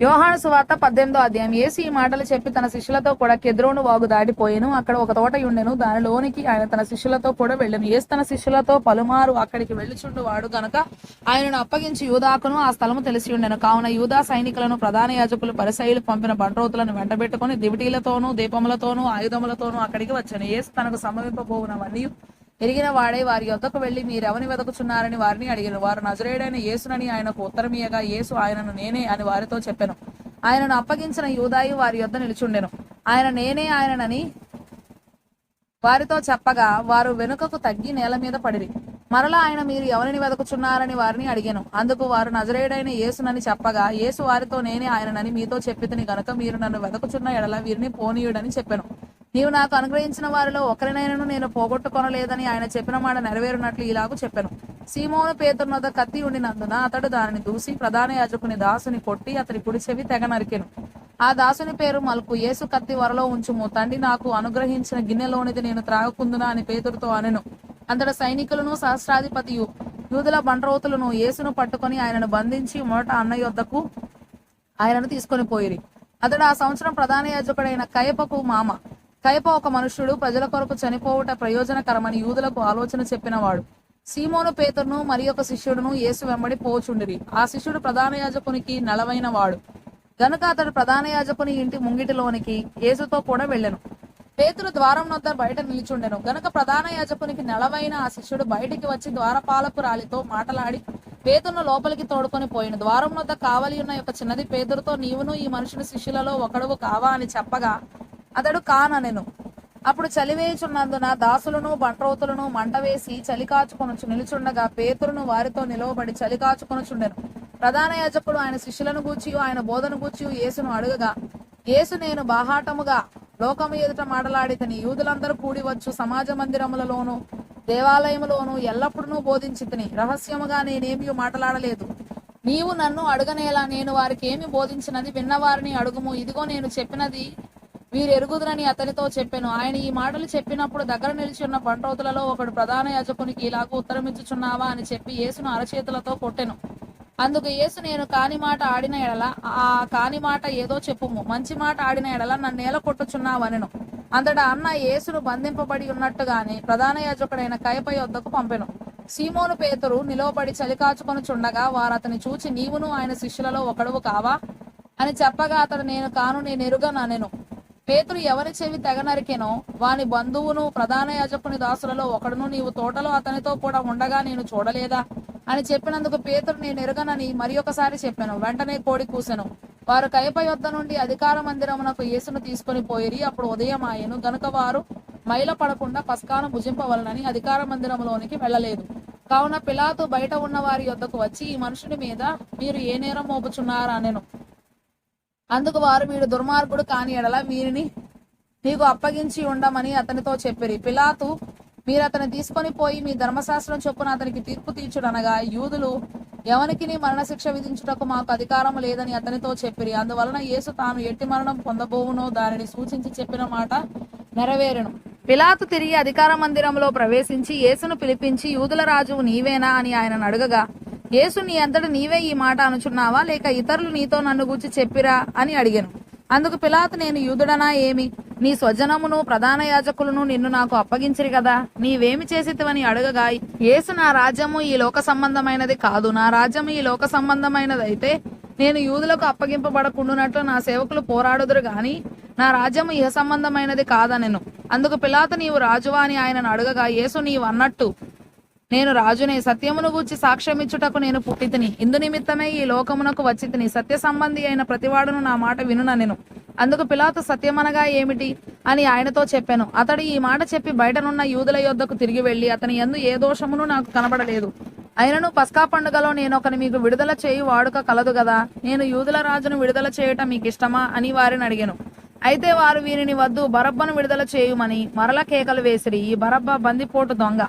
యోహాను సువార్త 18వ అధ్యాయం. యేసు ఈ మాటలు చెప్పి తన శిష్యులతో కూడా కెద్రోను వాగు దాటిపోయెను. అక్కడ ఒక తోట ఉండెను. దానిలోనికి ఆయన తన శిష్యులతో కూడా వెళ్ళెను. యేసు తన శిష్యులతో పలుమారు అక్కడికి వెళ్ళుచుండు వాడు గనుక ఆయనను అప్పగించి యూదాకును ఆ స్థలము తెలిసి ఉండెను. కావున యూదా సైనికులను, ప్రధాన యాజకులు, పరిసయ్యులు పంపిన బంట్రోతులను వెంటబెట్టుకుని దివిటీలతోనూ దీపములతోనూ ఆయుధములతోనూ అక్కడికి వచ్చెను. యేసు తనకు సంభవింపబోవునవన్నీ ఎరిగిన వాడే వారి యొద్దకు వెళ్లి, మీరెవని వెతుకుచున్నారని వారిని అడిగారు. వారు నజరేయుడైన యేసునని ఆయనకు ఉత్తరమియగా, యేసు ఆయనను నేనే అని వారితో చెప్పెను. ఆయనను అప్పగించిన యూదాయు వారి యొద్ద నిలుచుండెను. ఆయన నేనే ఆయననని వారితో చెప్పగా వారు వెనుకకు తగ్గి నేల మీద పడిరి. మరలా ఆయన, మీరు ఎవరిని వెతుకుచున్నారని వారిని అడిగాను. అందుకు వారు నజరేయుడైన యేసునని చెప్పగా, యేసు వారితో, నేనే ఆయననని మీతో చెప్పితిని గనుక మీరు నన్ను వెతుకుచున్న ఎడల వీరిని పోనీయుడని చెప్పెను. నీవు నాకు అనుగ్రహించిన వారిలో ఒకరినైనను నేను పోగొట్టుకొనలేదని ఆయన చెప్పిన మాట నెరవేరునట్లు ఇలాగూ చెప్పెను. సీమోను పేతురు వద్ద కత్తి ఉండినందున అతడు దానిని దూసి ప్రధాన యాజకుని దాసుని కొట్టి అతని కుడి చెవి తెగ నరికెను. ఆ దాసుని పేరు మల్కు. యేసు కత్తి వరలో ఉంచుము, తండ్రి నాకు అనుగ్రహించిన గిన్నెలోనిది నేను త్రాగకుందునా అని పేతురుతో అనెను. అంతట సైనికులను, సహస్రాధిపతియు, యూదుల బంట్రోతులను యేసును పట్టుకొని ఆయనను బంధించి మొదట అన్న యొద్దకు ఆయనను తీసుకొని పోయిరి. అతడు ఆ సంవత్సరం ప్రధాన యాజకుడైన కయపకు మామ. కయప ఒక మనుష్యుడు, ప్రజల కొరకు చనిపోవుట ప్రయోజనకరమని యూదులకు ఆలోచన చెప్పినవాడు. సీమోను పేతురును మరి ఒక శిష్యుడును యేసు వెంబడి పోచుండిరి. ఆ శిష్యుడు ప్రధాన యాజకునికి నలవైన వాడు గనుక అతడు ప్రధాన యాజకుని ఇంటి ముంగిటిలోనికి యేసుతో కూడా వెళ్ళెను. పేతురు ద్వారం వద్ద బయట నిలిచుండెను గనుక ప్రధాన యాజకునికి నలవైన ఆ శిష్యుడు బయటికి వచ్చి ద్వారపాలకురాలితో మాటలాడి పేతురును లోపలికి తోడుకొని పోయిన. ద్వారం వద్ద కావలి ఉన్న ఒక చిన్నది పేతురుతో, నీవును ఈ మనుషుని శిష్యులలో ఒకడువు కావా అని చెప్పగా అతడు కాననెను. అప్పుడు చలివేయుచున్నందున దాసులను, బంట్రోతులను మంట వేసి చలి కాచుకొనుచు నిలుచుండగా పేతురును వారితో నిలవబడి చలి కాచుకొనుచుండెను. ప్రధాన యాజకుడు ఆయన శిష్యులను గూర్చి, ఆయన బోధను గూర్చి యేసును అడుగగా, యేసు, నేను బాహాటముగా లోకము ఎదుట మాటలాడితని, యూదులందరూ కూడి వచ్చు సమాజ మందిరములలోను దేవాలయములోను ఎల్లప్పుడూ బోధించితిని. రహస్యముగా నేనేమీ మాటలాడలేదు. నీవు నన్ను అడుగనేలా, నేను వారికి ఏమి బోధించినది విన్నవారిని అడుగుము. ఇదిగో నేను చెప్పినది వీరెరుగుదురని అతనితో చెప్పెను. ఆయన ఈ మాటలు చెప్పినప్పుడు దగ్గర నిలిచి ఉన్న బంట్రోతులలో ఒకడు ప్రధాన యాజకునికి ఇలాగూ ఉత్తరమిచ్చుచున్నావా అని చెప్పి యేసును అరచేతులతో కొట్టెను. అందుకు యేసు, నేను కాని మాట ఆడిన ఎడల ఆ కాని మాట ఏదో చెప్పుము, మంచి మాట ఆడిన ఎడల నన్నేల కొట్టుచున్నావనెను. అంతటా అన్న యేసును బంధింపబడి ఉన్నట్టుగానే ప్రధాన యాజకుడైన కయప యొద్దకు పంపెను. సీమోను పేతురు నిలవబడి చలి కాచుకొనుచుండగా వారు అతని చూచి, నీవును ఆయన శిష్యులలో ఒకడువు కావా అని చెప్పగా అతడు, నేను కాను, నేనెరుగననెను. పేతురు ఎవరి చెవి తెగ నరికెనో వాని బంధువును, ప్రధాన యాజకుని దాసులలో ఒకడును, నీవు తోటలో అతనితో కూడా ఉండగా నేను చూడలేదా అని చెప్పినందుకు పేతురు, నేను ఎరుగనని మరి ఒకసారి చెప్పాను. వెంటనే కోడి కూసెను. వారు కయప యొద్ద నుండి అధికార మందిరమునకు యేసును తీసుకొని పోయిరి. అప్పుడు ఉదయం ఆయను గనుక వారు మైల పడకుండా పస్కాను భుజింపవలనని అధికార మందిరములోనికి వెళ్ళలేదు. కావున పిలాతు బయట ఉన్న వారి యొద్దకు వచ్చి, ఈ మనుషుని మీద మీరు ఏ నేరం మోపుచున్నారా అనెను. అందుకు వారు, వీడు దుర్మార్గుడు కాని ఎడల వీరిని నీకు అప్పగించి ఉండమని అతనితో చెప్పిరి. పిలాతు, మీరు అతన్ని తీసుకొని పోయి మీ ధర్మశాస్త్రం చొప్పున అతనికి తీర్పు తీర్చుడనగా, యూదులు ఎవనికి మరణశిక్ష విధించుటకు మాకు అధికారం లేదని అతనితో చెప్పిరి. అందువలన యేసు తాను ఎట్టి మరణం పొందబోవునో దానిని సూచించి చెప్పిన మాట నెరవేరెను. పిలాతు తిరిగి అధికార మందిరంలో ప్రవేశించి యేసును పిలిపించి, యూదుల రాజువు నీవేనా అని ఆయనను అడగగా, యేసు, నీ అంతట నీవే ఈ మాట అనుచున్నావా, లేక ఇతరులు నీతో నన్ను గూర్చి చెప్పిరా అని అడిగాను. అందుకు పిలాతు, నేను యూదుడనా ఏమి? నీ స్వజనమును ప్రధాన యాజకులను నిన్ను నాకు అప్పగించిరి కదా, నీవేమి చేసితివని అడగగా, యేసు, నా రాజ్యము ఈ లోక సంబంధమైనది కాదు. నా రాజ్యము ఈ లోక సంబంధమైనదైతే నేను యూదులకు అప్పగింపబడకుండునట్లు నా సేవకులు పోరాడుదురు గాని నా రాజ్యము ఇహ సంబంధమైనది కాదనెను. అందుకు పిలాతు, నీవు రాజువా అని ఆయనను అడగగా, యేసు, నీవు అన్నట్టు నేను రాజునే. సత్యమును గూర్చి సాక్ష్యమిచ్చుటకు నేను పుట్టితిని. ఇందు నిమిత్తమే ఈ లోకమునకు వచ్చితిని. సత్య సంబంధి అయిన ప్రతివాడును నా మాట వినుననెను. అందుకు పిలాతు, సత్యమనగా ఏమిటి అని ఆయనతో చెప్పాను. అతడు ఈ మాట చెప్పి బయటనున్న యూదుల యొద్దకు తిరిగి వెళ్లి, అతని యందు ఏ దోషమును నాకు కనబడలేదు. అయినను పస్కా పండుగలో నేనొకని మీకు విడుదల చేయు వాడుక కలదు గదా, నేను యూదుల రాజును విడుదల చేయటం మీకు ఇష్టమా అని వారిని అడిగాను. అయితే వారు, వీరిని వద్దు, బరబ్బను విడుదల చేయుమని మరల కేకలు వేసిరి. ఈ బరబ్బ బందిపోటు దొంగ.